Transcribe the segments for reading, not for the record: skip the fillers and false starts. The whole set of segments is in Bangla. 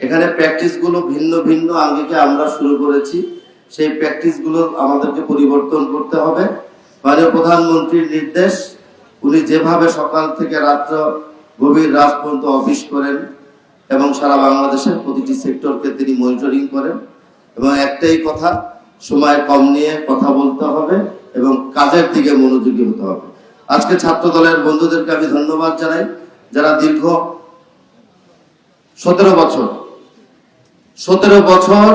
এখানে প্র্যাকটিস গুলো ভিন্ন ভিন্ন আঙ্গিকে আমরা শুরু করেছি। সেই প্র্যাকটিস গুলো আমাদেরকে পরিবর্তন করতে হবে। মাননীয় প্রধানমন্ত্রীর নির্দেশ, উনি যেভাবে সকাল থেকে রাত্র গভীর রাত পর্যন্ত অফিস করেন এবং সারা বাংলাদেশের প্রতিটি সেক্টরকে তিনি মনিটরিং করেন, এবং একটাই কথা, সময় কম নিয়ে কথা বলতে হবে এবং কাজের দিকে মনোযোগী হতে হবে। আজকে ছাত্র দলের বন্ধুদেরকে আমি ধন্যবাদ জানাই, যারা দীর্ঘ 17 বছর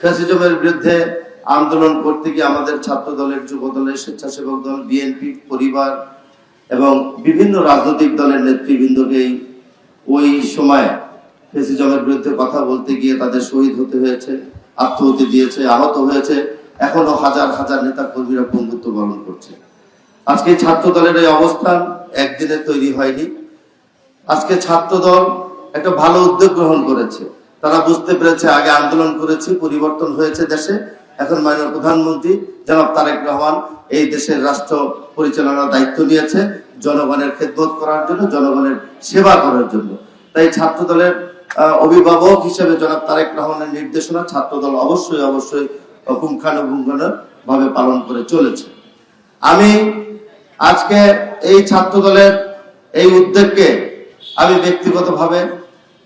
ফ্যাসিজমের বিরুদ্ধে আন্দোলন করতে গিয়ে আমাদের ছাত্র দলের, যুব দলের, স্বেচ্ছাসেবক দল, বিএনপি পরিবার এবং বিভিন্ন রাজনৈতিক দলের নেতৃবৃন্দকে ওই সময় ফ্যাসিজমের বিরুদ্ধে কথা বলতে গিয়ে তাদের শহীদ হতে হয়েছে, আত্মহত্যা দিয়েছে, আহত হয়েছে। এখনো হাজার হাজার নেতা কর্মীরা বন্ধুত্ব বরণ করছে। আজকে ছাত্র দলের এই অবস্থান একদিনে তৈরি হয়নি। আজকে ছাত্র দল একটা ভালো উদ্যোগ গ্রহণ করেছে। তারা বুঝতে পেরেছে আগে আন্দোলন করেছে, পরিবর্তন হয়েছে দেশে, এখন মাননীয় প্রধানমন্ত্রী জনাব তারেক রহমান এই দেশের রাষ্ট্র পরিচালনার দায়িত্ব নিয়েছে জনগণের খেদমত করার জন্য, জনগণের সেবা করার জন্য। তাই ছাত্র দলের অভিভাবক হিসেবে জনাব তারেক রহমানের নির্দেশনা ছাত্রদল অবশ্যই পুঙ্খানুপুঙ্খানুভাবে পালন করে চলেছে। আমি আজকে এই ছাত্র দলের এই উদ্যোগকে আমি ব্যক্তিগতভাবে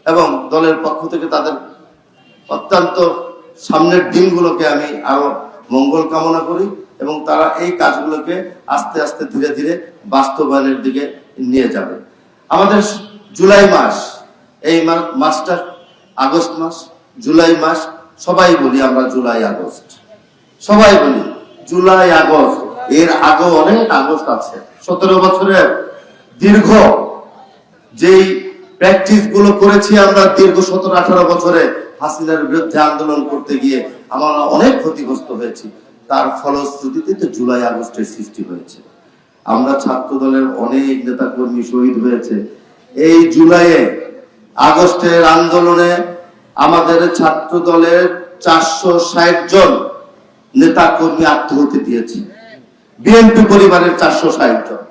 এবং দলের পক্ষ থেকে তাদের অত্যন্ত সামনের দিনগুলোকে আমি আরো মঙ্গল কামনা করি এবং তারা এই কাজগুলোকে আস্তে আস্তে ধীরে ধীরে বাস্তবায়নের দিকে নিয়ে যাবে। আমাদের জুলাই মাস, এই মাসটা আগস্ট মাস, জুলাই মাস, সবাই বলি আমরা জুলাই আগস্ট, সবাই বলি জুলাই আগস্ট, এর আগেও অনেক আগস্ট আছে। 17 বছরের দীর্ঘ যেই প্র্যাকটিস গুলো করেছি আমরা দীর্ঘ 17-18 বছরে হাসিনার বিরুদ্ধে আন্দোলন করতে গিয়ে আমরা অনেক ক্ষতিগ্রস্ত হয়েছি। তার ফলশ্রুতিতে তো জুলাই আগস্টের সৃষ্টি হয়েছে। আমরা ছাত্র দলের অনেক নেতা কর্মী শহীদ হয়েছে। এই জুলাইয়ে আগস্টের আন্দোলনে আমাদের ছাত্র দলের 460 জন নেতা কর্মী আত্মহত্যা দিয়েছে। বিএনপি পরিবারের 460 জন।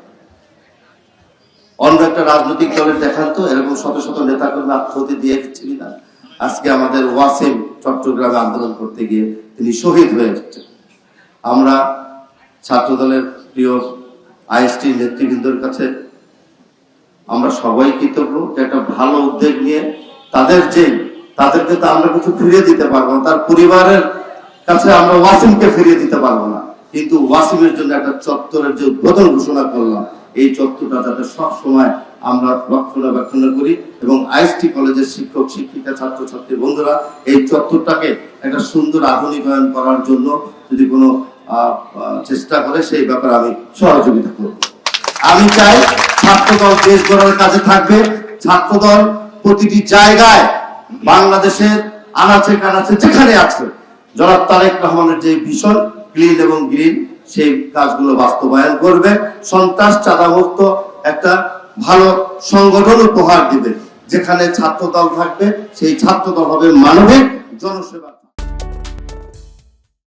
অন্য একটা রাজনৈতিক দলের দেখান তো এরকম শত শত নেতা কর্মী আত্মহত্যা দিয়েছে কিনা। আজকে আমাদের ওয়াসিম চট্টগ্রামে আন্দোলন করতে গিয়ে তিনি শহীদ হয়েছে। আমরা ছাত্র দলের প্রিয় আইএসটি নেতৃবৃন্দের কাছে আমরা সবাই কৃতজ্ঞ যে একটা ভালো উদ্যোগ নিয়ে তাদেরকে তো আমরা কিছু ফিরিয়ে দিতে পারবো না, তার পরিবারের কাছে আমরা ওয়াসিমকে ফিরিয়ে দিতে পারবো না, কিন্তু ওয়াসিমের জন্য একটা চত্বরের যে উদ্বোধন ঘোষণা করলাম, এই চত্বরটা যাতে সব সময় আমরা রক্ষণাবেক্ষণ করি এবং আইএসটি কলেজের শিক্ষক শিক্ষিকা ছাত্রছাত্রী বন্ধুরা এই চত্বরটাকে একটা সুন্দর আধুনিকায়ন করার জন্য যদি কোনো চেষ্টা করে সেই ব্যাপারে আমি সহযোগিতা করব। আমি চাই ছাত্রদল দেশ গড়ার কাজে থাকবে। ছাত্রদল প্রতিটি জায়গায় বাংলাদেশের আনাচে কানাচে যেখানে আছে জনাব তারেক রহমানের যে ভিশন ক্লিন এবং গ্রিন, সেই কাজগুলো বাস্তবায়ন করবে। সন্ত্রাস চাঁদামুক্ত একটা ভালো সংগঠন উপহার দিবে। যেখানে ছাত্রদল থাকবে সেই ছাত্রদল হবে মানবিক জনসেবা।